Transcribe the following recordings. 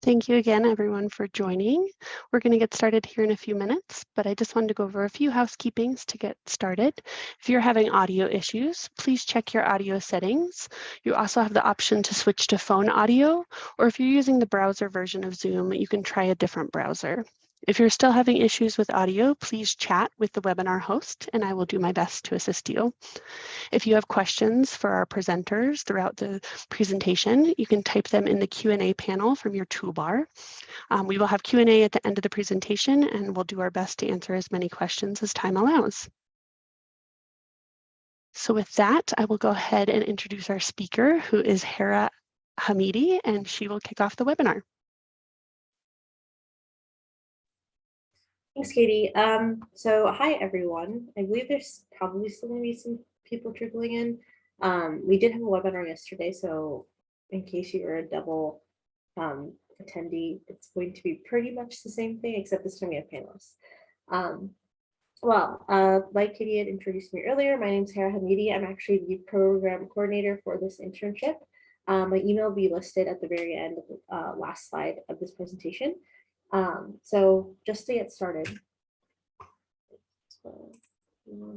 Thank you again, everyone, for joining. We're going to get started here in a few minutes, but I just wanted to go over a few housekeepings to get started. If you're having audio issues, please check your audio settings. You also have the option to switch to phone audio, or if you're using the browser version of Zoom, you can try a different browser. If you're still having issues with audio, please chat with the webinar host, and I will do my best to assist you. If you have questions for our presenters throughout the presentation, you can type them in the Q&A panel from your toolbar. We will have Q&A at the end of the presentation, and we'll do our best to answer as many questions as time allows. So with that, I will go ahead and introduce our speaker, who is Hera Hamidi, and she will kick off the webinar. Thanks, Katie. So hi, everyone. I believe there's probably still going to be some people trickling in. We did have a webinar yesterday, so in case you are a double attendee, it's going to be pretty much the same thing, except this time we have panelists. Like Katie had introduced me earlier, my name is Hera Hamidi. I'm actually the program coordinator for this internship. My email will be listed at the very end of the last slide of this presentation. So just to get started. Okay. We're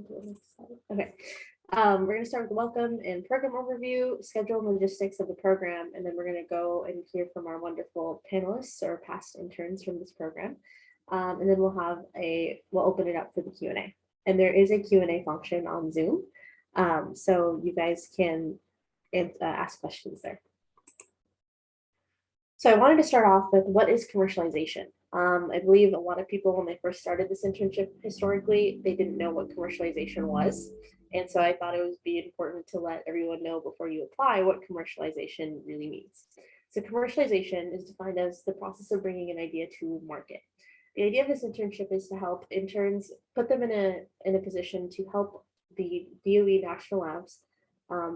going to start with the welcome and program overview, schedule and logistics of the program, and then we're going to go and hear from our wonderful panelists or past interns from this program. And then we'll open it up for the Q&A. And there is a Q&A function on Zoom, so you guys can ask questions there. So I wanted to start off with what is commercialization? I believe a lot of people, when they first started this internship historically, they didn't know what commercialization was. And so I thought it would be important to let everyone know before you apply what commercialization really means. So commercialization is defined as the process of bringing an idea to market. The idea of this internship is to help interns, put them in a position to help the DOE National Labs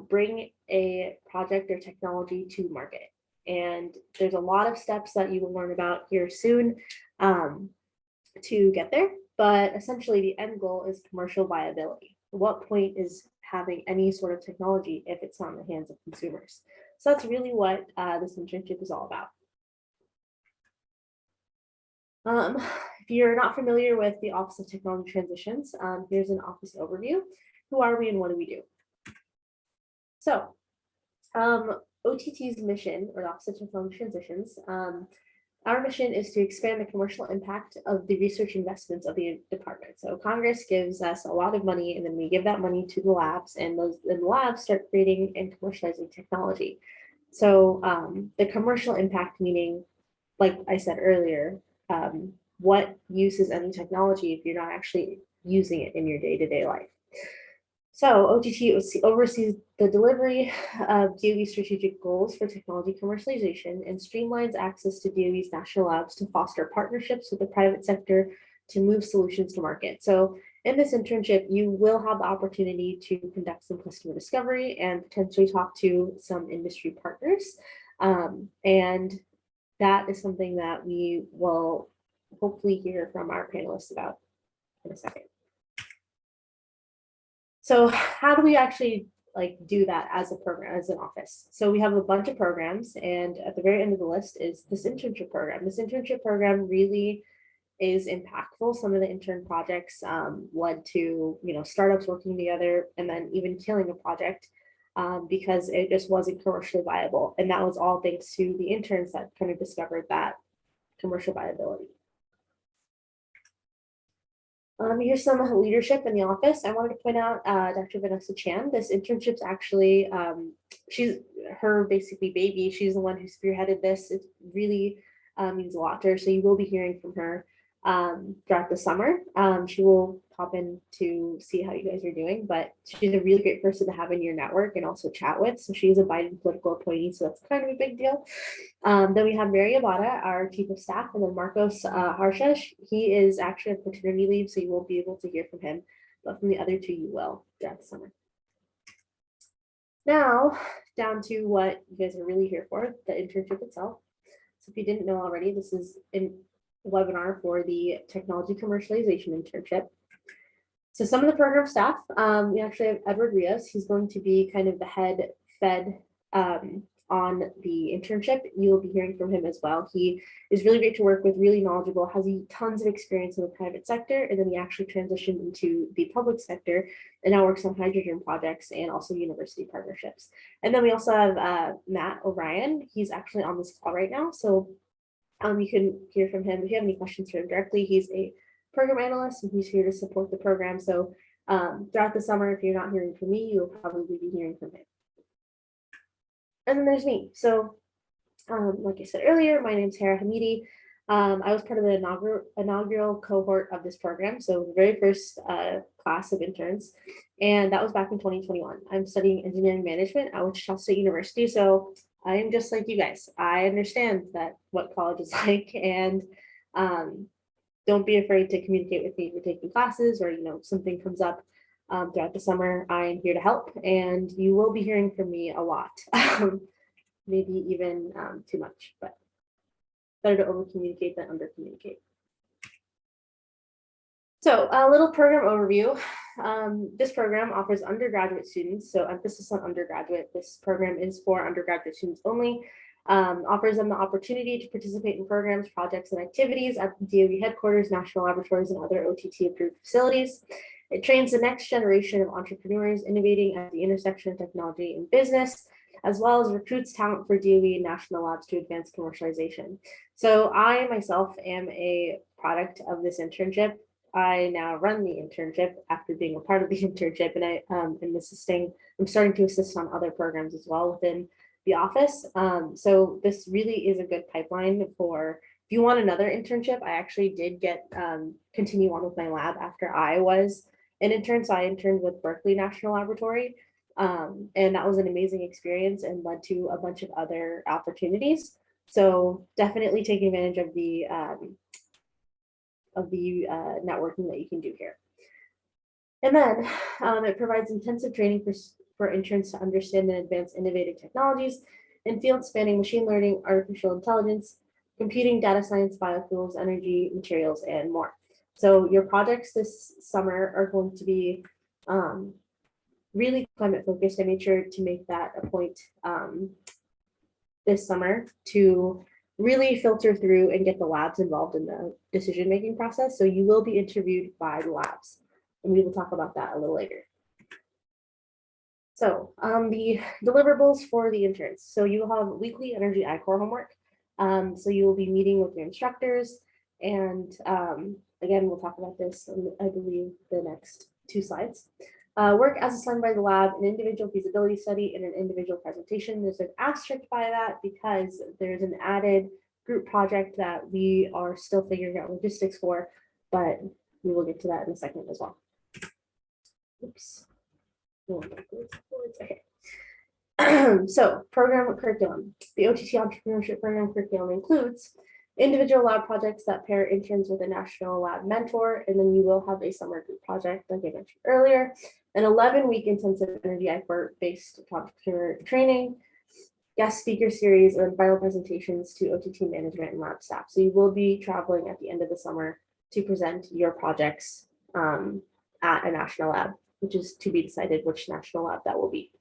bring a project or technology to market. And there's a lot of steps that you will learn about here soon to get there. But essentially, the end goal is commercial viability. What point is having any sort of technology if it's not in the hands of consumers? So that's really what this internship is all about. If you're not familiar with the Office of Technology Transitions, here's an office overview. Who are we and what do we do? So, OTT's mission, or the Office of Technology Transitions, our mission is to expand the commercial impact of the research investments of the department. So Congress gives us a lot of money, and then we give that money to the labs, and the labs start creating and commercializing technology. So the commercial impact meaning, like I said earlier, what use is any technology if you're not actually using it in your day-to-day life? So OTT oversees the delivery of DOE strategic goals for technology commercialization and streamlines access to DOE's national labs to foster partnerships with the private sector to move solutions to market. So in this internship, you will have the opportunity to conduct some customer discovery and potentially talk to some industry partners. And that is something that we will hopefully hear from our panelists about in a second. So how do we actually do that as a program, as an office? So we have a bunch of programs, and at the very end of the list is this internship program. This internship program really is impactful. Some of the intern projects led to startups working together and then even killing a project because it just wasn't commercially viable. And that was all thanks to the interns that kind of discovered that commercial viability. Here's some leadership in the office. I wanted to point out Dr. Vanessa Chan. This internship's actually, she's her basically baby. She's the one who spearheaded this. It really means a lot to her. So you will be hearing from her throughout the summer. She will pop in to see how you guys are doing, but she's a really great person to have in your network and also chat with. So she's a Biden political appointee, so that's kind of a big deal. Then we have Mary Abada, our chief of staff, and then Marcos Harshesh. He is actually on paternity leave, so you won't be able to hear from him, but from the other two, you will throughout the summer. Now, down to what you guys are really here for, the internship itself. So if you didn't know already, this is a webinar for the Technology Commercialization Internship. So some of the program staff, we actually have Edward Rios. He's going to be kind of the head Fed on the internship. You will be hearing from him as well. He is really great to work with, really knowledgeable, has tons of experience in the private sector, and then he actually transitioned into the public sector and now works on hydrogen projects and also university partnerships. And then we also have Matt O'Brien. He's actually on this call right now, so you can hear from him if you have any questions for him directly. He's a program analyst and he's here to support the program. So throughout the summer, if you're not hearing from me, you'll probably be hearing from him. And then there's me. So like I said earlier, my name's Hera Hamidi. I was part of the inaugural cohort of this program, so the very first class of interns, and that was back in 2021. I'm studying engineering management at Wichita State University, so I am just like you guys. I understand that what college is like, and don't be afraid to communicate with me if you're taking classes or something comes up throughout the summer. I am here to help, and you will be hearing from me a lot, maybe even too much, but better to over communicate than under communicate. So a little program overview. This program offers undergraduate students, so emphasis on undergraduate. This program is for undergraduate students only. Offers them the opportunity to participate in programs, projects, and activities at the DOE headquarters, national laboratories, and other OTT-approved facilities. It trains the next generation of entrepreneurs innovating at the intersection of technology and business, as well as recruits talent for DOE and national labs to advance commercialization. So I myself am a product of this internship. I now run the internship after being a part of the internship, and I'm starting to assist on other programs as well within the office. So this really is a good pipeline for, if you want another internship. I actually did continue on with my lab after I was an intern. So I interned with Berkeley National Laboratory. And that was an amazing experience and led to a bunch of other opportunities. So definitely take advantage of the networking that you can do here. And then it provides intensive training for interns to understand and advance innovative technologies in fields spanning machine learning, artificial intelligence, computing, data science, biofuels, energy, materials, and more. So your projects this summer are going to be really climate focused. I made sure to make that a point this summer to really filter through and get the labs involved in the decision-making process. So you will be interviewed by the labs, and we will talk about that a little later. So the deliverables for the interns. So you will have weekly Energy iCore homework. So you will be meeting with your instructors, and again, we'll talk about this in, I believe, the next 2 slides. Work as assigned by the lab, an individual feasibility study, and an individual presentation. There's an asterisk by that because there's an added group project that we are still figuring out logistics for, but we will get to that in a second as well. Oops. Okay. So program curriculum. The OTT entrepreneurship program curriculum includes individual lab projects that pair interns with a national lab mentor, and then you will have a summer group project like I mentioned earlier, an 11-week intensive Energy iCore based entrepreneur training, guest speaker series, and final presentations to OTT management and lab staff. So you will be traveling at the end of the summer to present your projects at a national lab, which is to be decided which national lab that will be.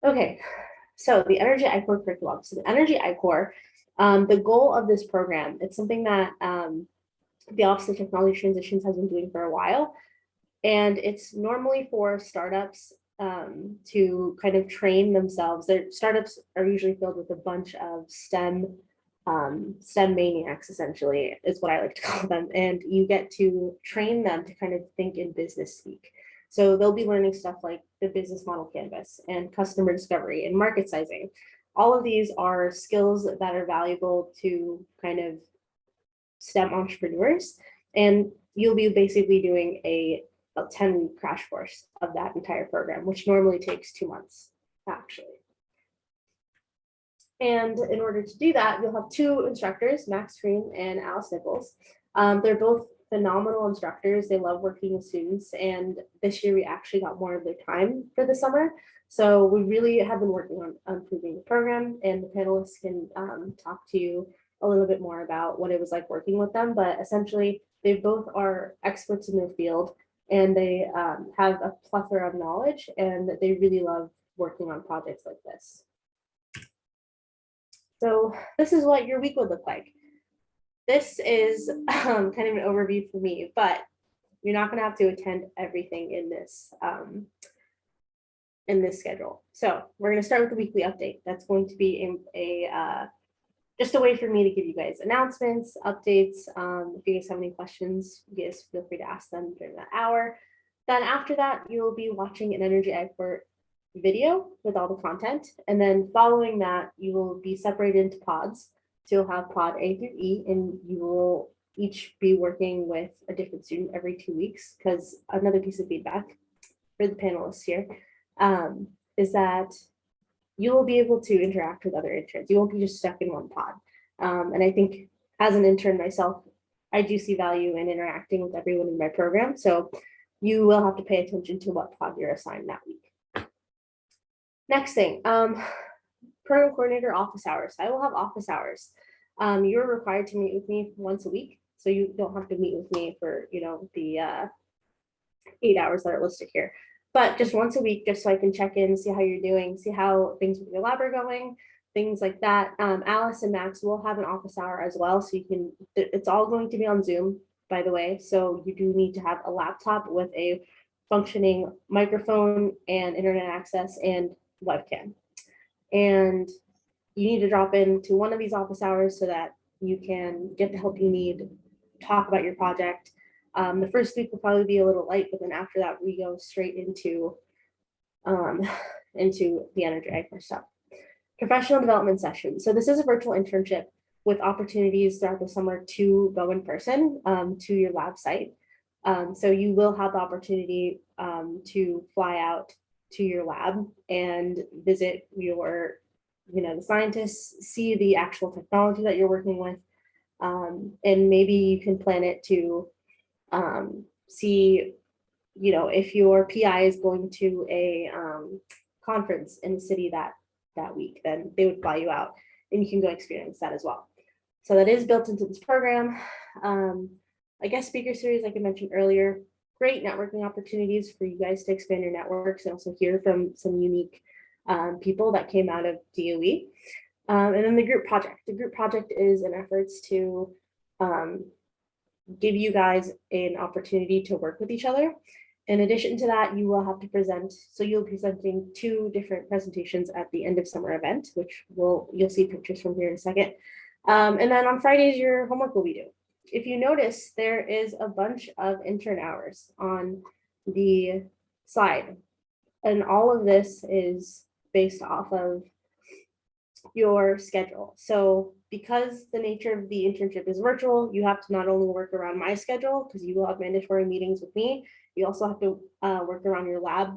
Okay, so the Energy iCore curriculum. So the Energy iCore, the goal of this program, it's something that the Office of Technology Transitions has been doing for a while. And it's normally for startups to kind of train themselves. Their startups are usually filled with a bunch of STEM maniacs, essentially, is what I like to call them. And you get to train them to kind of think in business speak. So they'll be learning stuff like the business model canvas and customer discovery and market sizing. All of these are skills that are valuable to kind of STEM entrepreneurs. And you'll be basically doing a 10-week crash course of that entire program, which normally takes 2 months, actually. And in order to do that, you'll have 2 instructors, Max Green and Alice Nichols. They're both phenomenal instructors. They love working with students. And this year we actually got more of their time for the summer. So we really have been working on improving the program, and the panelists can talk to you a little bit more about what it was like working with them. But essentially, they both are experts in their field, and they have a plethora of knowledge, and they really love working on projects like this. So this is what your week would look like. This is kind of an overview for me, but you're not going to have to attend everything in this schedule. So we're going to start with the weekly update. That's going to be just a way for me to give you guys announcements, updates. If you guys have any questions, you guys feel free to ask them during that hour. Then after that, you will be watching an Energy Expert video with all the content. And then following that, you will be separated into pods. So you'll have pod A through E, and you will each be working with a different student every 2 weeks, because another piece of feedback for the panelists here is that you will be able to interact with other interns. You won't be just stuck in one pod. And I think as an intern myself, I do see value in interacting with everyone in my program. So you will have to pay attention to what pod you're assigned that week. Next thing, program coordinator office hours. I will have office hours. You're required to meet with me once a week. So you don't have to meet with me for, the 8 hours that are listed here, but just once a week, just so I can check in, see how you're doing, see how things with your lab are going, things like that. Alice and Max will have an office hour as well. So you can, it's all going to be on Zoom, by the way. So you do need to have a laptop with a functioning microphone and internet access and webcam. And you need to drop into one of these office hours so that you can get the help you need, talk about your project. The first week will probably be a little light, but then after that, we go straight into the Energy Expert stuff. Professional development session. So this is a virtual internship with opportunities throughout the summer to go in person to your lab site. So you will have the opportunity to fly out to your lab and visit your, the scientists, see the actual technology that you're working with, and maybe you can plan it to see, if your PI is going to a conference in the city that week, then they would fly you out and you can go experience that as well. So that is built into this program. I guess speaker series, like I mentioned earlier, great networking opportunities for you guys to expand your networks and also hear from some unique people that came out of DOE. And then the group project. The group project is an efforts to give you guys an opportunity to work with each other. In addition to that, you will have to present. So you'll be presenting 2 different presentations at the end of summer event, which you'll see pictures from here in a second. And then on Fridays, your homework will be due. If you notice, there is a bunch of intern hours on the slide. And all of this is based off of your schedule. So because the nature of the internship is virtual, you have to not only work around my schedule, because you will have mandatory meetings with me, you also have to work around your lab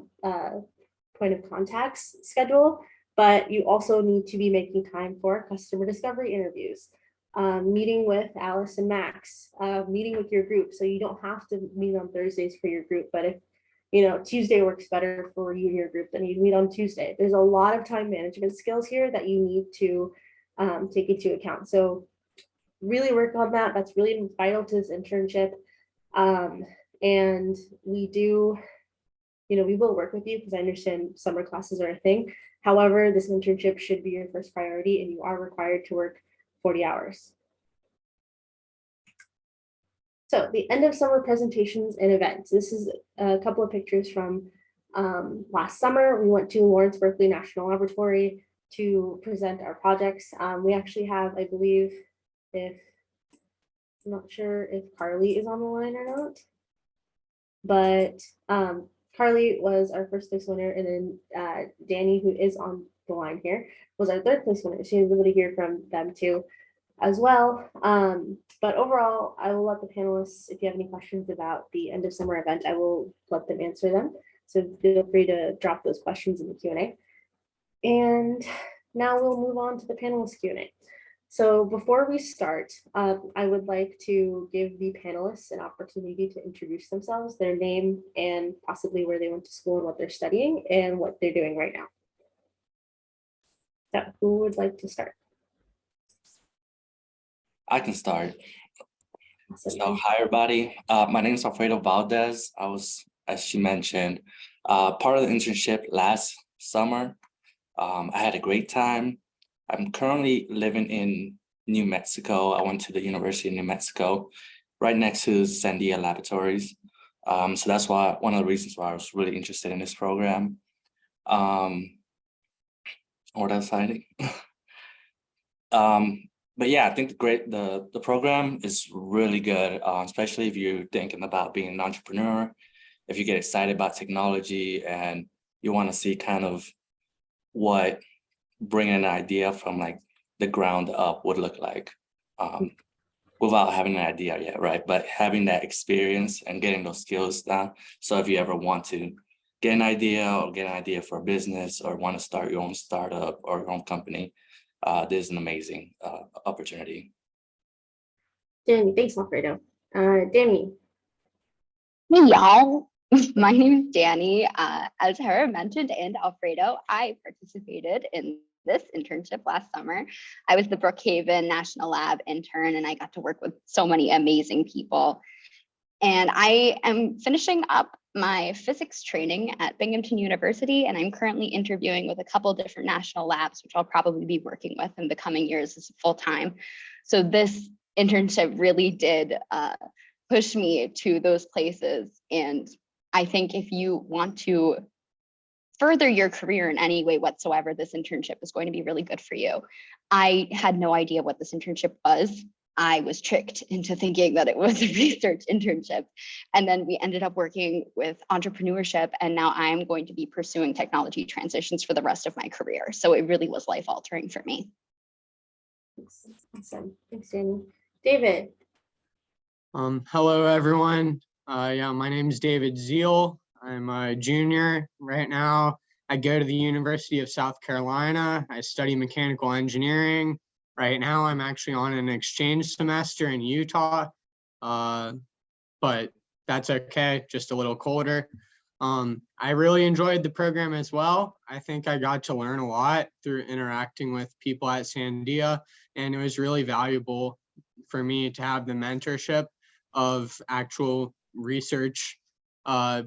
point of contacts schedule, but you also need to be making time for customer discovery interviews, meeting with Alice and Max, meeting with your group. So you don't have to meet on Thursdays for your group, but if Tuesday works better for you and your group, then you meet on Tuesday. There's a lot of time management skills here that you need to take into account. So really work on that. That's really vital to this internship. And we do, we will work with you because I understand summer classes are a thing. However, this internship should be your first priority and you are required to work 40 hours. So the end of summer presentations and events. This is a couple of pictures from last summer. We went to Lawrence Berkeley National Laboratory to present our projects. We actually have, I believe, I'm not sure if Carly is on the line or not, but Carly was our first place winner, and then Danny, who is on the line here, was our third place winner. So you'll be able to hear from them too as well. But overall, I will let the panelists, if you have any questions about the end of summer event, I will let them answer them. So feel free to drop those questions in the Q&A. And now we'll move on to the panelist Q&A. So before we start, I would like to give the panelists an opportunity to introduce themselves, their name, and possibly where they went to school and what they're studying and what they're doing right now. So who would like to start? I can start. Awesome. So hi everybody. My name is Alfredo Valdez. I was, as she mentioned, part of the internship last summer. I had a great time. I'm currently living in New Mexico. I went to the University of New Mexico, right next to Sandia Laboratories. So that's why one of the reasons why I was really interested in this program. What else I think? But yeah, I think the program is really good, especially if you're thinking about being an entrepreneur, if you get excited about technology and you want to see kind of what bringing an idea from like the ground up would look like, without having an idea yet, right? But having that experience and getting those skills down. So if you ever want to get an idea for a business or want to start your own startup or your own company, this is an amazing opportunity. Danny, thanks, Alfredo. Danny. Hey y'all, my name is Danny. As Hera mentioned and Alfredo, I participated in this internship last summer. I was the Brookhaven National Lab intern and I got to work with so many amazing people. And I am finishing up my physics training at Binghamton University, and I'm currently interviewing with a couple different national labs, which I'll probably be working with in the coming years as full time. So this internship really did push me to those places. And I think if you want to further your career in any way whatsoever, this internship is going to be really good for you. I had no idea what this internship was. I was tricked into thinking that it was a research internship. And then we ended up working with entrepreneurship. And now I'm going to be pursuing technology transitions for the rest of my career. So it really was life altering for me. Awesome. Thanks, Danny. David. Hello, everyone. Yeah, my name is David Zeal. I'm a junior right now. I go to the University of South Carolina. I study mechanical engineering. Right now, I'm actually on an exchange semester in Utah, but that's okay, just a little colder. I really enjoyed the program as well. I think I got to learn a lot through interacting with people at Sandia, and it was really valuable for me to have the mentorship of actual research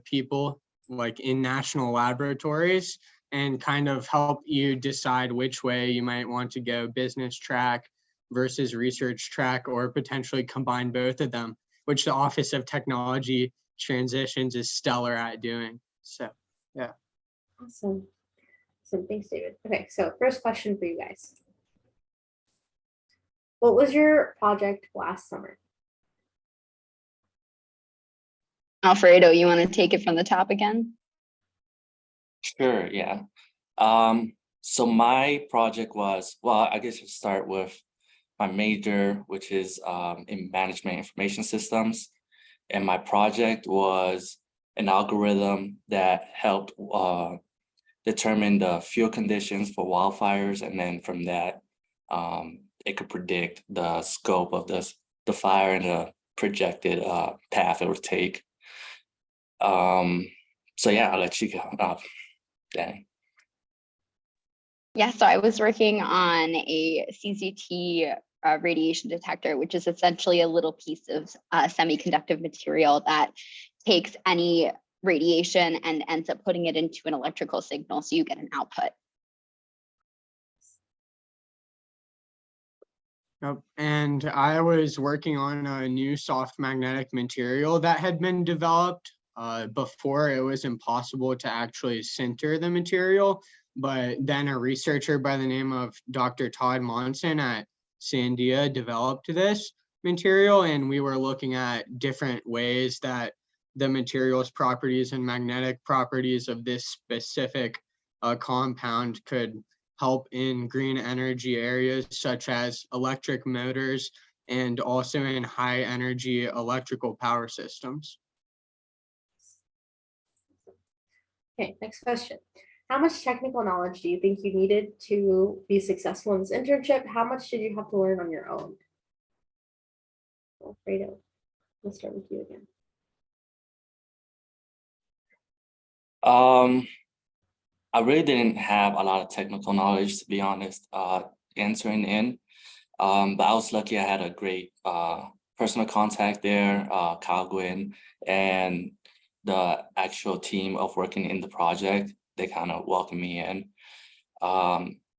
people like in national laboratories and kind of help you decide which way you might want to go, business track versus research track, or potentially combine both of them, which the Office of Technology Transitions is stellar at doing. So, yeah. Awesome. So thanks, David. Okay, so first question for you guys. What was your project last summer? Alfredo, you want to take it from the top again? Sure, yeah. So my project was, well, I guess I'll start with my major, which is in management information systems. And my project was an algorithm that helped determine the field conditions for wildfires. And then from that, it could predict the scope of the fire and the projected path it would take. So yeah, I'll let you go, Danny. Yeah, so I was working on a CCT radiation detector, which is essentially a little piece of semiconductor material that takes any radiation and ends up putting it into an electrical signal so you get an output. Yep. And I was working on a new soft magnetic material that had been developed before. It was impossible to actually sinter the material, but then a researcher by the name of Dr. Todd Monson at Sandia developed this material, and we were looking at different ways that the materials properties and magnetic properties of this specific compound could help in green energy areas such as electric motors and also in high energy electrical power systems. Okay, next question. How much technical knowledge do you think you needed to be successful in this internship? How much did you have to learn on your own? Alfredo, we'll start with you again. I really didn't have a lot of technical knowledge, to be honest, entering in. But I was lucky I had a great personal contact there, Kyle Gwynn, and the actual team of working in the project. they kind of welcomed me in.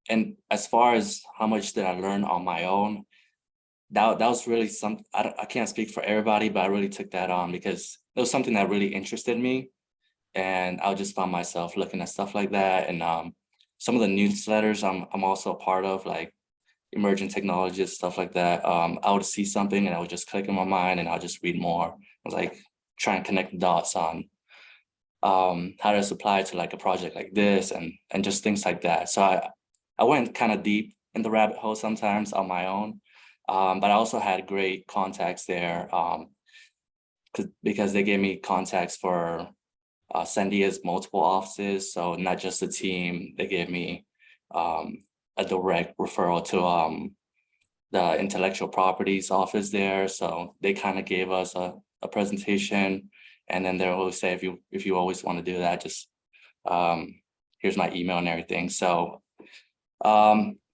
And as far as how much did I learn on my own, that was really something. I can't speak for everybody, but I really took that on because it was something that really interested me. And I just found myself looking at stuff like that. And some of the newsletters I'm also a part of, like emerging technologies, stuff like that. I would see something and I would just click in my mind and I'll just read more. I was like trying to connect the dots on how does it apply to like a project like this and just things like that. So I went kind of deep in the rabbit hole sometimes on my own. But I also had great contacts there because they gave me contacts for Sandia's multiple offices. So not just the team, they gave me a direct referral to the intellectual properties office there. So they kind of gave us a presentation, and then they'll always say, if you always want to do that, just here's my email and everything. So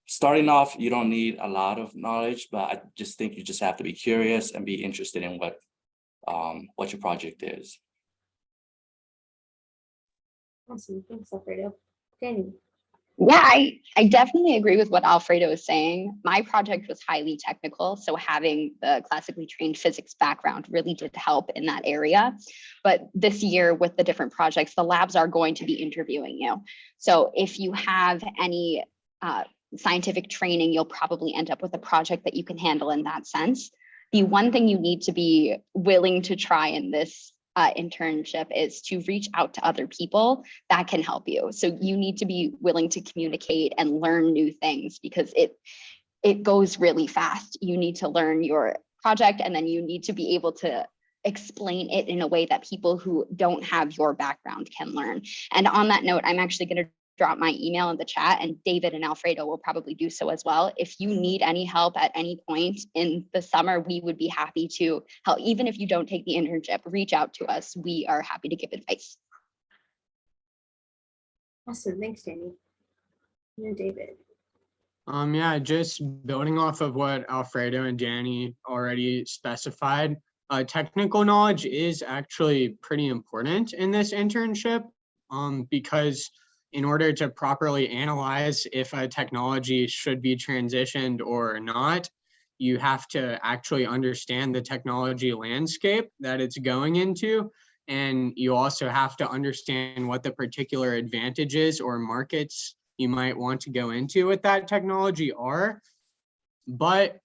starting off, you don't need a lot of knowledge, but I just think you just have to be curious and be interested in what your project is. Awesome. Thanks, Alfredo. Danny. Yeah, I definitely agree with what Alfredo was saying. My project was highly technical, so having the classically trained physics background really did help in that area. But this year with the different projects, the labs are going to be interviewing you. So if you have any scientific training, you'll probably end up with a project that you can handle in that sense. The one thing you need to be willing to try in this internship is to reach out to other people that can help you. So you need to be willing to communicate and learn new things because it goes really fast. You need to learn your project and then you need to be able to explain it in a way that people who don't have your background can learn. And on that note, I'm actually going to drop my email in the chat, and David and Alfredo will probably do so as well. If you need any help at any point in the summer, we would be happy to help. Even if you don't take the internship, reach out to us. We are happy to give advice. Awesome. Thanks, Danny. And David. Yeah, just building off of what Alfredo and Danny already specified, technical knowledge is actually pretty important in this internship because in order to properly analyze if a technology should be transitioned or not, you have to actually understand the technology landscape that it's going into. And you also have to understand what the particular advantages or markets you might want to go into with that technology are. But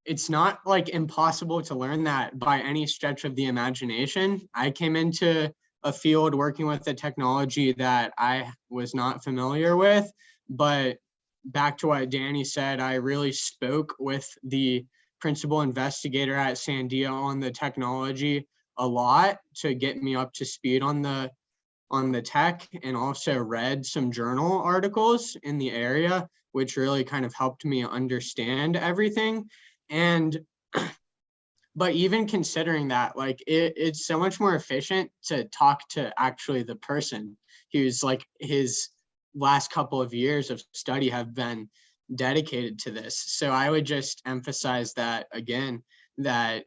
it's not like impossible to learn that by any stretch of the imagination. I came into a field working with a technology that I was not familiar with, but back to what Danny said, I really spoke with the principal investigator at Sandia on the technology a lot to get me up to speed on the tech, and also read some journal articles in the area, which really kind of helped me understand everything. And but even considering that, like it's so much more efficient to talk to actually the person who's like his last couple of years of study have been dedicated to this. So I would just emphasize that again, that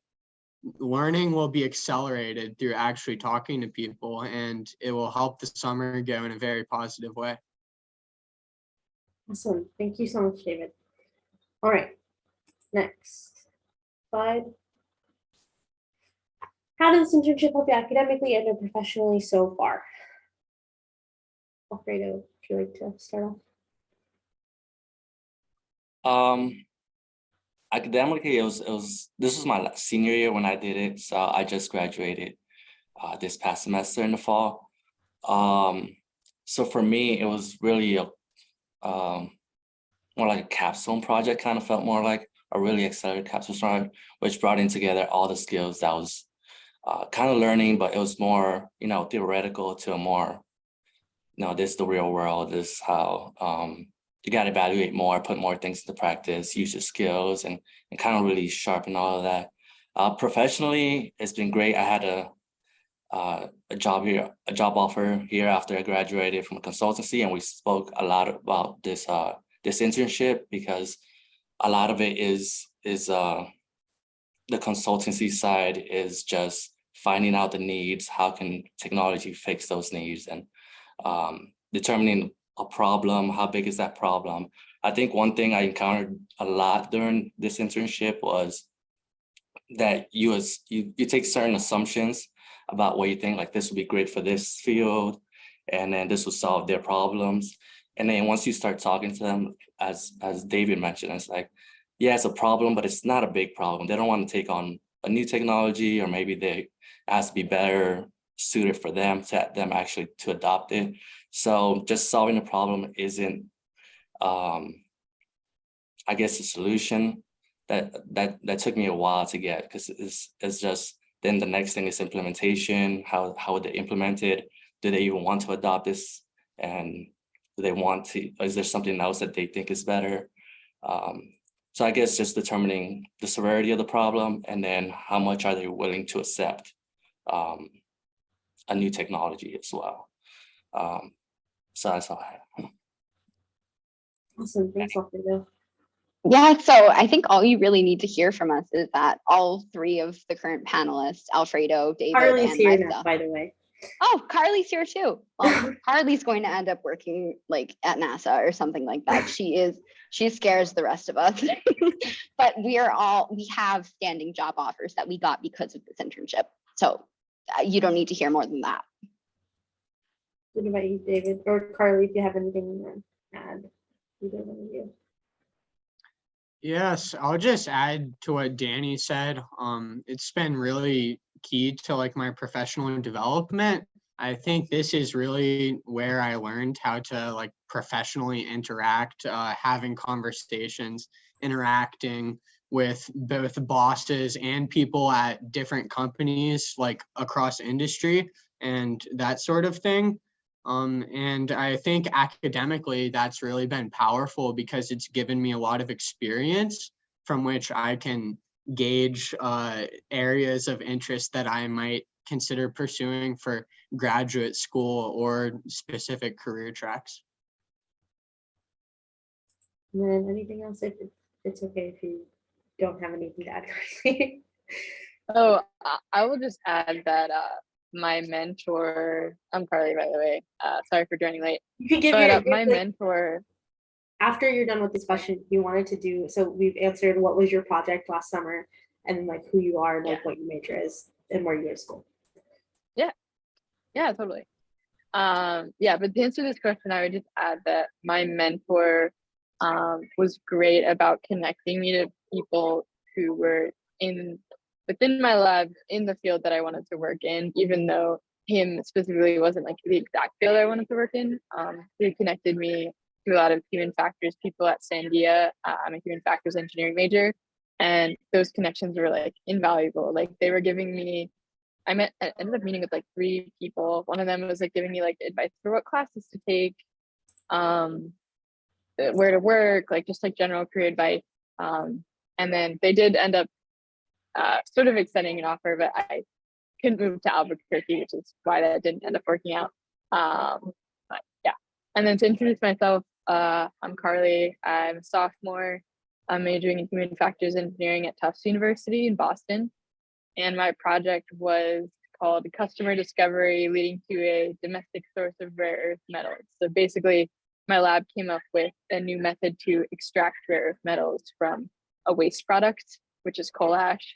learning will be accelerated through actually talking to people, and it will help the summer go in a very positive way. Awesome. Thank you so much, David. All right. Next slide. How does this internship help you academically and or professionally so far? Alfredo, would you like to start off? Academically, this was my senior year when I did it. So I just graduated this past semester in the fall. So for me, it was really a more like a capstone project, kind of felt more like a really accelerated capstone project, which brought in together all the skills that I was kind of learning, but it was more, theoretical to a more, this is the real world. This is how you got to evaluate more, put more things into practice, use your skills, and kind of really sharpen all of that. Professionally, it's been great. I had a job offer here after I graduated from a consultancy, and we spoke a lot about this internship because a lot of it is the consultancy side is just finding out the needs, how can technology fix those needs, and determining a problem, how big is that problem. I think one thing I encountered a lot during this internship was that you take certain assumptions about what you think, like this would be great for this field, and then this will solve their problems. And then once you start talking to them, as David mentioned, it's like, yeah, it's a problem, but it's not a big problem. They don't want to take on a new technology, or maybe it has to be better suited for them actually to adopt it. So just solving a problem isn't, I guess, a solution. That took me a while to get, because it's just, then the next thing is implementation. How would they implement it? Do they even want to adopt this? And do they want to, or is there something else that they think is better? So I guess just determining the severity of the problem, and then how much are they willing to accept a new technology as well. So that's all I have. Awesome. Thanks, Alfredo. Yeah, so I think all you really need to hear from us is that all three of the current panelists, Alfredo, David, Carly's and here now, myself. by the way. Oh, Carly's here too. Well, Carly's going to end up working like at NASA or something like that. She scares the rest of us. But we have standing job offers that we got because of this internship. So you don't need to hear more than that. What about you, David? Or Carly, if you have anything to add? Either one of you. Yes, I'll just add to what Danny said. It's been really key to like my professional development. I think this is really where I learned how to like professionally interact, having conversations, interacting with both bosses and people at different companies, like across industry and that sort of thing. And I think academically that's really been powerful, because it's given me a lot of experience from which I can gauge areas of interest that I might consider pursuing for graduate school or specific career tracks. And then anything else? If it's okay if you don't have anything to add, Carly. Oh, I will just add that my mentor, I'm Carly, by the way. Sorry for joining late. You can give But my like, mentor, after you're done with this question, you wanted to do, so we've answered what was your project last summer, and then like who you are, and like what your major is, and where you go to school. yeah, totally. Yeah, but to answer this question, I would just add that my mentor was great about connecting me to people who were within my lab in the field that I wanted to work in, even though him specifically wasn't like the exact field I wanted to work in. He connected me to a lot of human factors people at Sandia. I'm a human factors engineering major, and those connections were like invaluable. Like they were giving me, I ended up meeting with like 3 people. One of them was like giving me like advice for what classes to take, where to work, like just like general career advice. And then they did end up sort of extending an offer, but I couldn't move to Albuquerque, which is why that didn't end up working out. But yeah. And then to introduce myself, I'm Carly. I'm a sophomore. I'm majoring in human factors engineering at Tufts University in Boston. And my project was called Customer Discovery Leading to a Domestic Source of Rare Earth Metals. So basically, my lab came up with a new method to extract rare earth metals from a waste product, which is coal ash,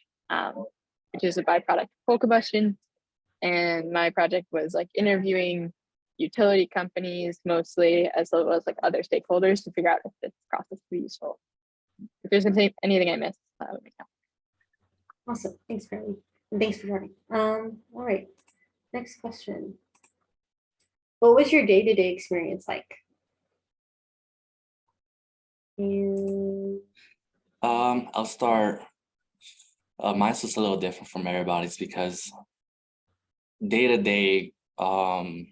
which is a byproduct of coal combustion. And my project was like interviewing utility companies mostly, as well as like other stakeholders, to figure out if this process would be useful. If there's anything I missed, let me know. Awesome. Thanks, Carly. And thanks for joining. All right. Next question. What was your day-to-day experience like? And I'll start. Mine's just a little different from everybody's, because day to day, I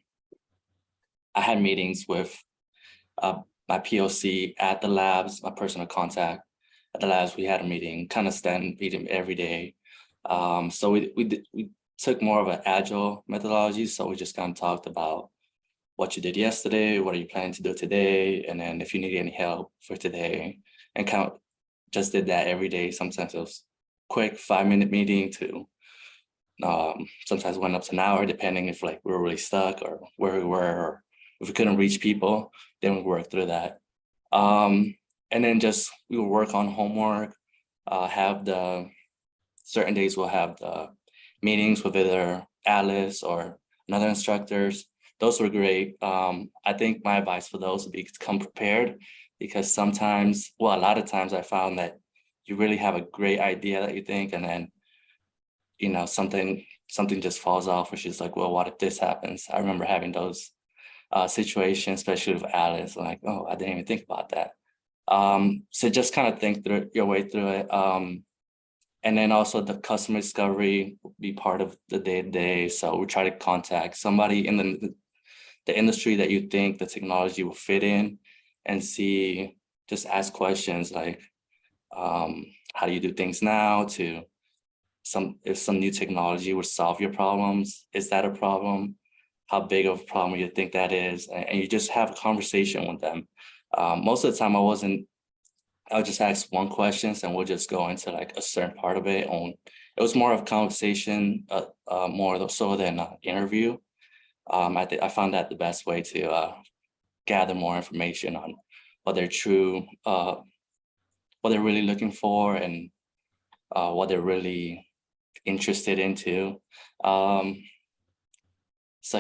had meetings with my POC at the labs, my personal contact at the labs. We had a meeting, kind of stand meeting every day. So we took more of an agile methodology. So we just kind of talked about what you did yesterday, what are you planning to do today, and then if you need any help for today, and kind of just did that every day. Sometimes it was quick 5-minute meeting to sometimes went up to an hour, depending if like we were really stuck or where we were, or If we couldn't reach people, then we work through that. And then just we will work on homework, have the certain days we'll have the meetings with either Alice or another instructors. Those were great. I think my advice for those would be to come prepared, because sometimes, well, a lot of times I found that you really have a great idea that you think, and then, you know, something just falls off, which is like, well, what if this happens? I remember having those situations, especially with Alice, like, oh, I didn't even think about that. So just kind of think through your way through it. And then also the customer discovery will be part of the day-to-day. So we try to contact somebody in the industry that you think the technology will fit in, and see, just ask questions like, how do you do things now, to if some new technology would solve your problems, is that a problem? How big of a problem you think that is? And you just have a conversation with them. Most of the time I'll just ask one question and we'll just go into like a certain part of it. It was more of a conversation, more so than an interview. I found that the best way to gather more information on what they're what they're really looking for, and what they're really interested into. So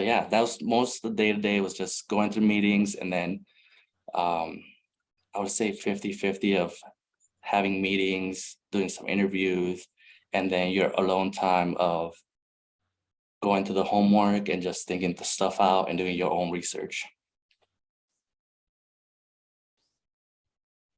yeah, that was most of the day-to-day, was just going through meetings, and then I would say 50-50 of having meetings, doing some interviews, and then your alone time of going to the homework and just thinking the stuff out and doing your own research.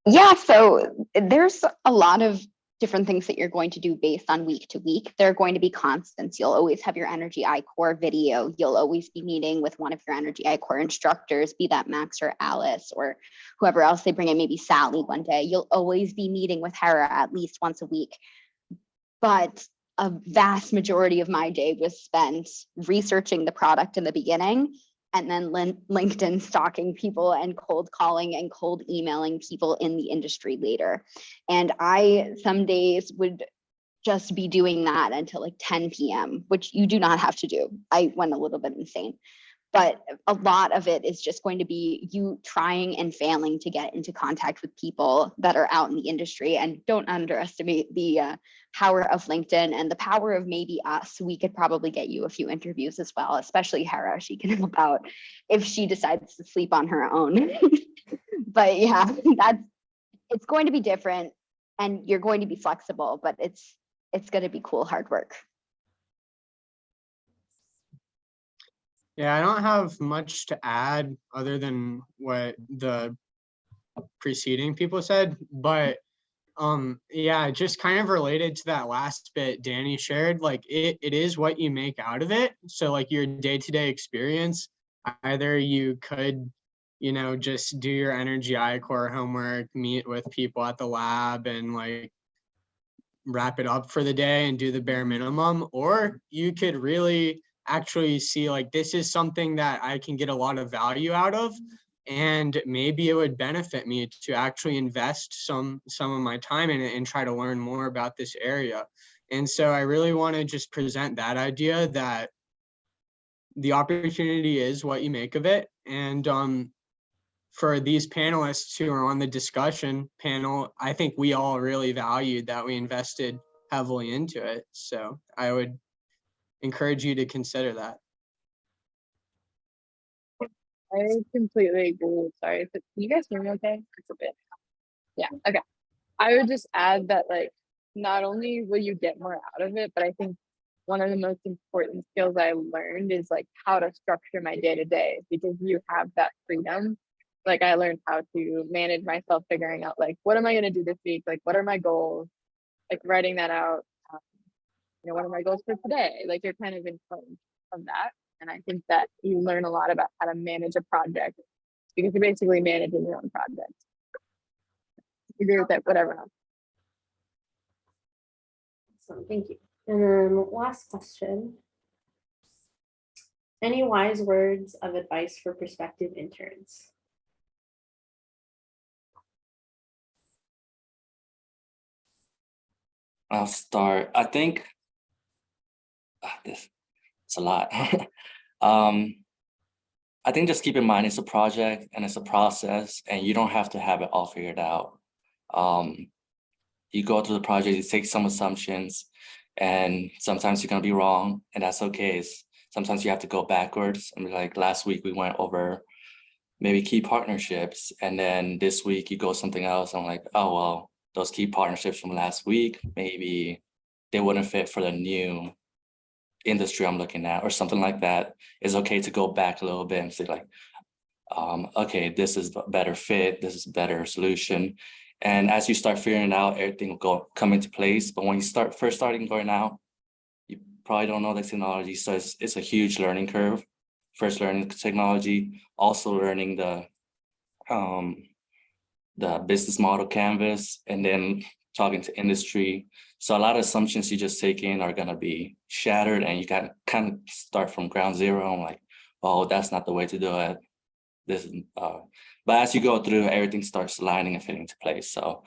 Yeah, so there's a lot of different things that you're going to do based on week to week. There are going to be constants. You'll always have your Energy I-Core video. You'll always be meeting with one of your Energy I-Core instructors, be that Max or Alice or whoever else they bring in, maybe Sally one day. You'll always be meeting with Hera at least once a week. But a vast majority of my day was spent researching the product in the beginning, and then LinkedIn stalking people and cold calling and cold emailing people in the industry later. And I some days would just be doing that until like 10 p.m., which you do not have to do. I went a little bit insane. But a lot of it is just going to be you trying and failing to get into contact with people that are out in the industry. And don't underestimate the power of LinkedIn and the power of maybe us. We could probably get you a few interviews as well, especially Hera. She can help out if she decides to sleep on her own. But yeah, it's going to be different, and you're going to be flexible, but it's going to be cool, hard work. Yeah, I don't have much to add other than what the preceding people said, but yeah, just kind of related to that last bit Danny shared, like it is what you make out of it. So like your day-to-day experience, either you could, you know, just do your Energy I-Core homework, meet with people at the lab and like wrap it up for the day and do the bare minimum, or you could really actually see like this is something that I can get a lot of value out of, and maybe it would benefit me to actually invest some of my time in it and try to learn more about this area. And so I really want to just present that idea that the opportunity is what you make of it. And for these panelists who are on the discussion panel, I think we all really valued that we invested heavily into it. So I would encourage you to consider that. I completely agree. Sorry, but can you guys hear me okay? It's a bit. Yeah, okay. I would just add that like not only will you get more out of it, but I think one of the most important skills I learned is like how to structure my day-to-day, because you have that freedom. Like I learned how to manage myself, figuring out like what am I going to do this week? Like what are my goals? Like writing that out. You know, what are my goals for today? Like you're kind of informed from that. And I think that you learn a lot about how to manage a project, because you're basically managing your own project. Agree with that, whatever else. So thank you. And then last question. Any wise words of advice for prospective interns? I'll start. I think it's a lot. I think just keep in mind it's a project and it's a process, and you don't have to have it all figured out. You go through the project, you take some assumptions, and sometimes you're gonna be wrong, and that's okay. Sometimes you have to go backwards. I mean, like last week we went over maybe key partnerships, and then this week you go something else. I'm like, oh well, those key partnerships from last week, maybe they wouldn't fit for the new industry I'm looking at, or something like that. It's okay to go back a little bit and say like, okay, this is a better fit, this is a better solution. And as you start figuring it out, everything will come into place. But when you first starting going out, you probably don't know the technology. So it's a huge learning curve. First learning technology, also learning the business model canvas, and then talking to industry. So a lot of assumptions you just take in are gonna be shattered, and you got kind of start from ground zero. I'm like, oh, that's not the way to do it. This is, but as you go through, everything starts lining and fitting into place. So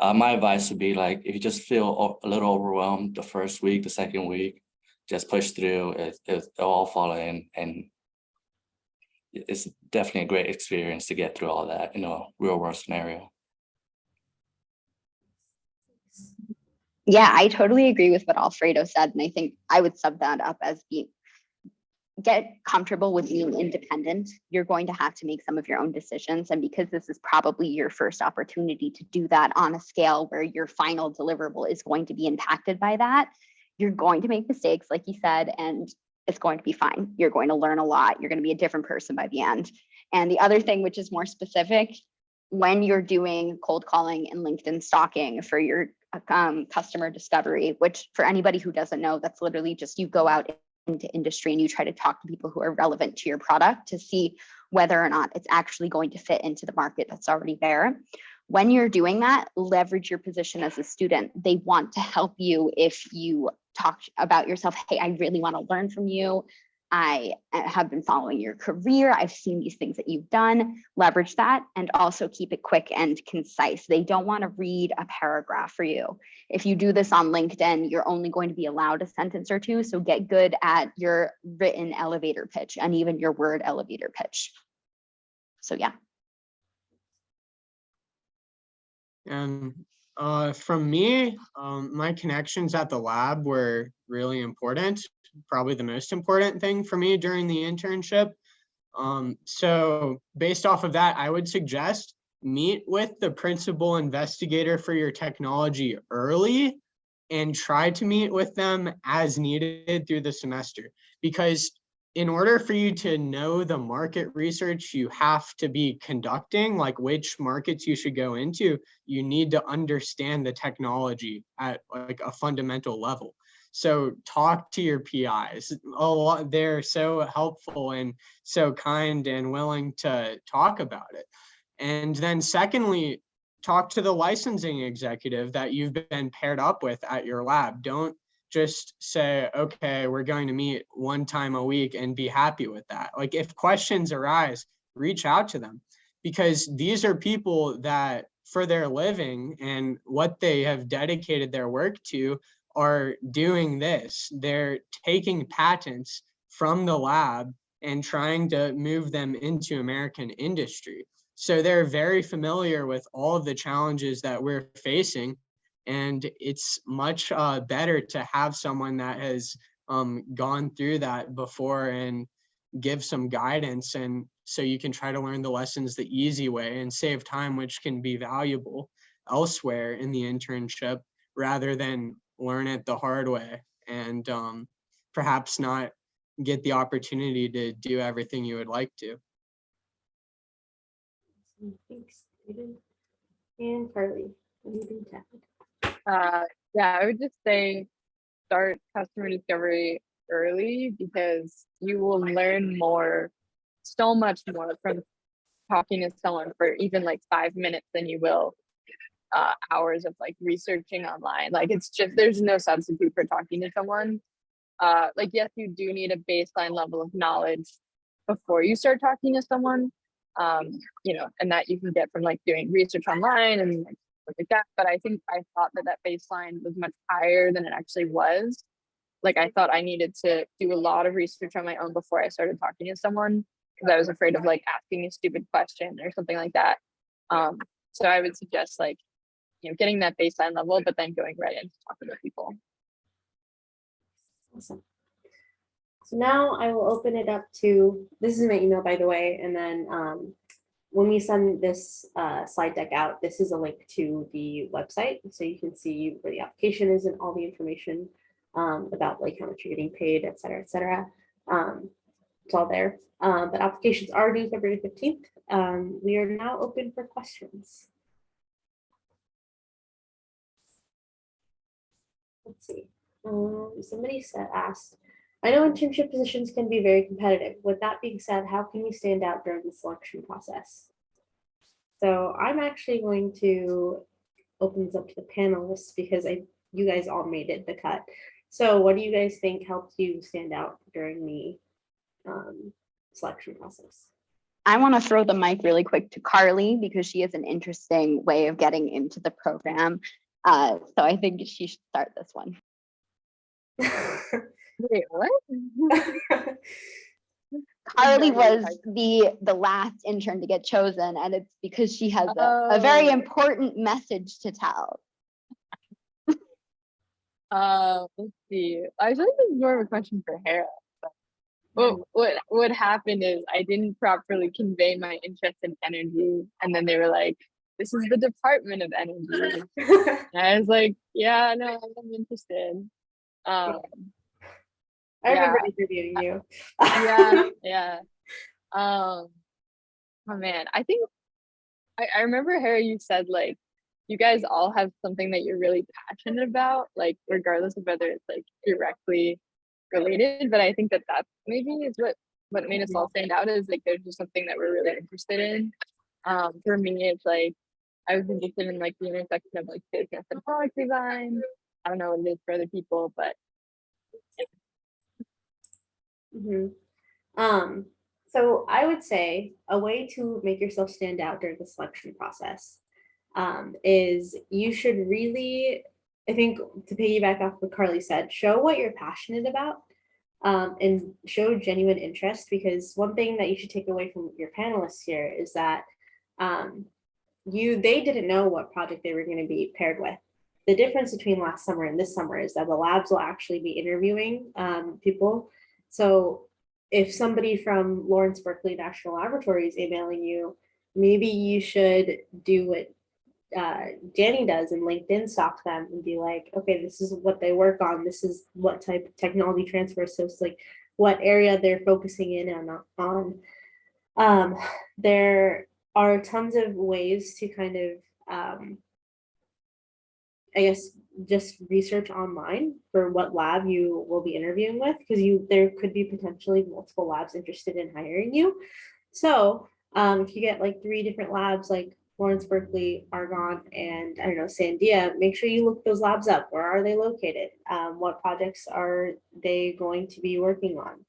my advice would be like, if you just feel a little overwhelmed the first week, the second week, just push through. It'll all fall in, and it's definitely a great experience to get through all that in a real world scenario. Yeah, I totally agree with what Alfredo said. And I think I would sum that up as get comfortable with being independent. You're going to have to make some of your own decisions. And because this is probably your first opportunity to do that on a scale where your final deliverable is going to be impacted by that, you're going to make mistakes, like you said, and it's going to be fine. You're going to learn a lot. You're going to be a different person by the end. And the other thing, which is more specific, when you're doing cold calling and LinkedIn stalking for your customer discovery, which for anybody who doesn't know, that's literally just you go out into industry and you try to talk to people who are relevant to your product to see whether or not it's actually going to fit into the market that's already there. When you're doing that, leverage your position as a student. They want to help you if you talk about yourself. Hey, I really want to learn from you. I have been following your career. I've seen these things that you've done. Leverage that, and also keep it quick and concise. They don't want to read a paragraph for you. If you do this on LinkedIn, you're only going to be allowed a sentence or two. So get good at your written elevator pitch and even your word elevator pitch. So yeah. And from me, my connections at the lab were really important, probably the most important thing for me during the internship. So based off of that, I would suggest meet with the principal investigator for your technology early and try to meet with them as needed through the semester. Because in order for you to know the market research you have to be conducting, like which markets you should go into, you need to understand the technology at like a fundamental level. So talk to your PIs. They're so helpful and so kind and willing to talk about it. And then secondly, talk to the licensing executive that you've been paired up with at your lab. Don't just say, okay, we're going to meet one time a week and be happy with that. Like if questions arise, reach out to them, because these are people that for their living and what they have dedicated their work to are doing this. They're taking patents from the lab and trying to move them into American industry. So they're very familiar with all of the challenges that we're facing. And it's much better to have someone that has gone through that before and give some guidance. And so you can try to learn the lessons the easy way and save time, which can be valuable elsewhere in the internship, rather than learn it the hard way and perhaps not get the opportunity to do everything you would like to. Thanks, David. And Carly, what do you think, Ted? Yeah, I would just say start customer discovery early, because you will learn so much more from talking to someone for even like 5 minutes than you will hours of like researching online. Like it's just, there's no substitute for talking to someone. Like, yes, you do need a baseline level of knowledge before you start talking to someone, and that you can get from like doing research online and like that. But I think I thought that baseline was much higher than it actually was. Like I thought I needed to do a lot of research on my own before I started talking to someone. because I was afraid of like asking a stupid question or something like that. So I would suggest like, getting that baseline level, but then going right into talking to people. Awesome. So now I will open it up to, this is my email, by the way, and then when we send this slide deck out, this is a link to the website, so you can see where the application is and all the information about like how much you're getting paid, et cetera, et cetera. It's all there. But applications are due February 15th. We are now open for questions. Let's see. Somebody asked, I know internship positions can be very competitive. With that being said, how can we stand out during the selection process? So I'm actually going to open this up to the panelists because you guys all made it the cut. So what do you guys think helped you stand out during the selection process? I want to throw the mic really quick to Carly because she has an interesting way of getting into the program. So I think she should start this one. Wait, what? Carly was the last intern to get chosen, and it's because she has a very important message to tell. Let's see. I feel like this is more of a question for Hera. But what happened is I didn't properly convey my interest in energy, and then they were like, "This is the Department of Energy." And I was like, "Yeah, no, I'm interested." I remember interviewing you. yeah. Oh man, I think I remember Harry, you said like you guys all have something that you're really passionate about, like regardless of whether it's like directly related. But I think that maybe is what made us all stand out, is like there's just something that we're really interested in. For me, it's like I was interested in like the intersection of like business and product design. I don't know what it is for other people, but so I would say a way to make yourself stand out during the selection process is you should really, I think, to piggyback off what Carly said, show what you're passionate about and show genuine interest, because one thing that you should take away from your panelists here is that they didn't know what project they were going to be paired with. The difference between last summer and this summer is that the labs will actually be interviewing people. So if somebody from Lawrence Berkeley National Laboratory is emailing you, maybe you should do what Danny does and LinkedIn stalk them and be like, okay, this is what they work on. This is what type of technology transfer. So it's like what area they're focusing in on. There are tons of ways to kind of, I guess, just research online for what lab you will be interviewing with, because there could be potentially multiple labs interested in hiring you. So if you get like 3 different labs like Lawrence Berkeley, Argonne, and I don't know, Sandia, make sure you look those labs up. Where are they located? What projects are they going to be working on?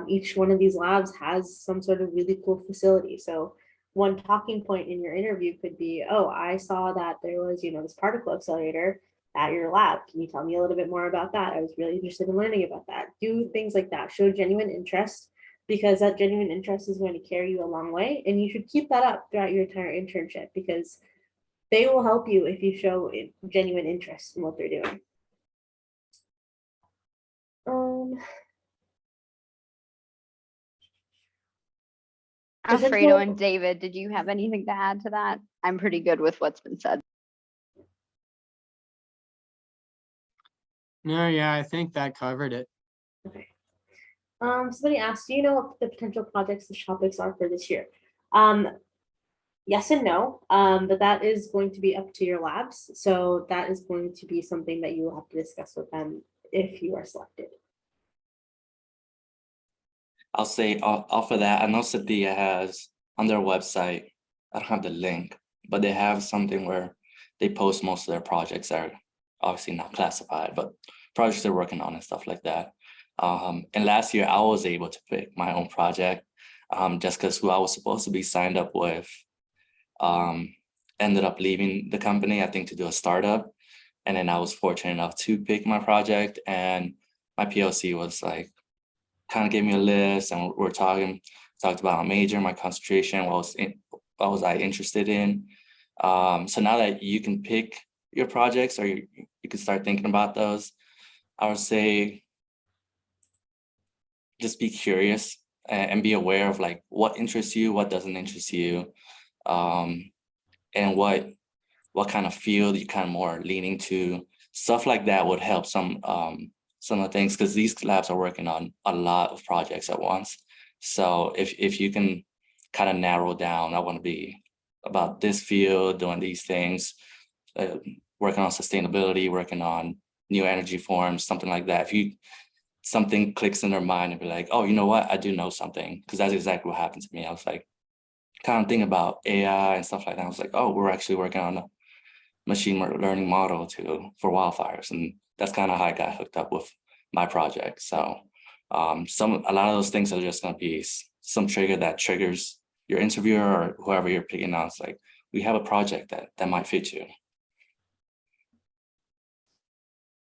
Each one of these labs has some sort of really cool facility. So one talking point in your interview could be, oh, I saw that there was, this particle accelerator at your lab. Can you tell me a little bit more about that? I was really interested in learning about that. Do things like that. Show genuine interest, because that genuine interest is going to carry you a long way. And you should keep that up throughout your entire internship, because they will help you if you show genuine interest in what they're doing. Alfredo and David, did you have anything to add to that? I'm pretty good with what's been said. No, yeah, I think that covered it. Okay. Somebody asked, do you know what the potential projects and topics are for this year? Yes and no, but that is going to be up to your labs. So that is going to be something that you will have to discuss with them if you are selected. I'll say off of that, I know Sadia has on their website, I don't have the link, but they have something where they post most of their projects that are obviously not classified, but projects they're working on and stuff like that. And last year I was able to pick my own project just because who I was supposed to be signed up with ended up leaving the company, I think, to do a startup. And then I was fortunate enough to pick my project, and my POC was like, kind of gave me a list and we're talking. talked about my major, my concentration, what was I interested in. So now that you can pick your projects, or you can start thinking about those, I would say just be curious and be aware of like what interests you, what doesn't interest you, and what kind of field you kind of more leaning to. Stuff like that would help some of the things, because these labs are working on a lot of projects at once. So if you can kind of narrow down, I want to be about this field, doing these things, working on sustainability, working on new energy forms, something like that. If something clicks in their mind and be like, oh, you know what, I do know something, because that's exactly what happened to me. I was like, kind of thinking about AI and stuff like that. I was like, oh, we're actually working on a machine learning model for wildfires, and that's kind of how I got hooked up with my project. So a lot of those things are just going to be some trigger that triggers your interviewer or whoever you're picking on. It's like, we have a project that might fit you.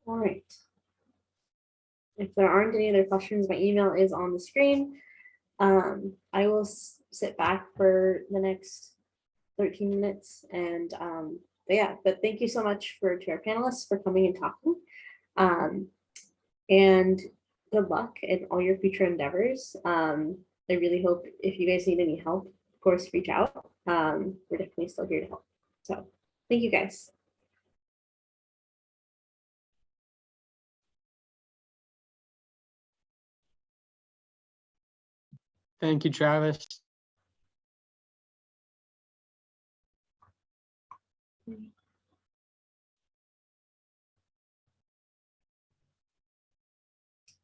All right. If there aren't any other questions, my email is on the screen. I will sit back for the next 13 minutes and but thank you so much to our panelists for coming and talking. And good luck in all your future endeavors. I really hope if you guys need any help, of course, reach out. We're definitely still here to help. So thank you guys. Thank you, Travis.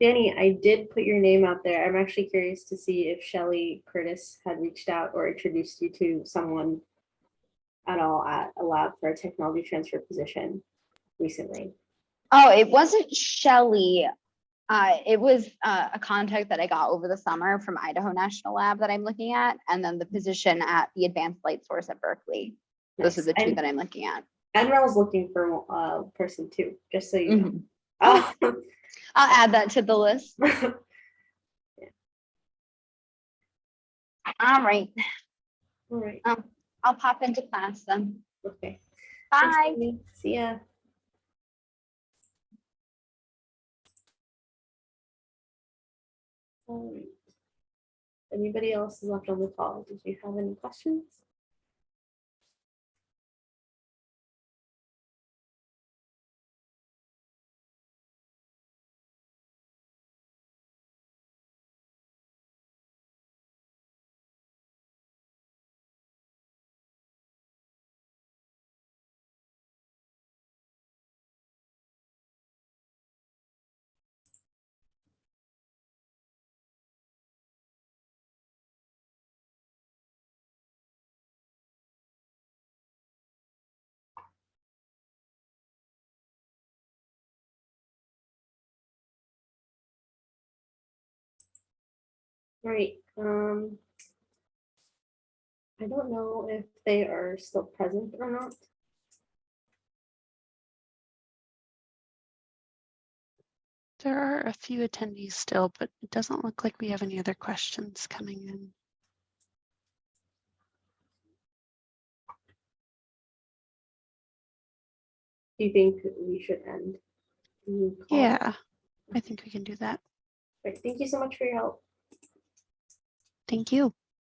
Danny, I did put your name out there. I'm actually curious to see if Shelly Curtis had reached out or introduced you to someone at all at a lab for a technology transfer position recently. Oh, it wasn't Shelly. It was a contact that I got over the summer from Idaho National Lab that I'm looking at, and then the position at the Advanced Light Source at Berkeley. Those are the two that I'm looking at. NREL's looking for a person too, just so you know. I'll add that to the list. Yeah. All right. All right. I'll pop into class then. Okay. Bye. Thanks, Amy. See ya. All right. Anybody else is left on the call? Did you have any questions? Right. I don't know if they are still present or not. There are a few attendees still, but it doesn't look like we have any other questions coming in. Do you think we should end the call? Yeah, I think we can do that. Right. Thank you so much for your help. Thank you.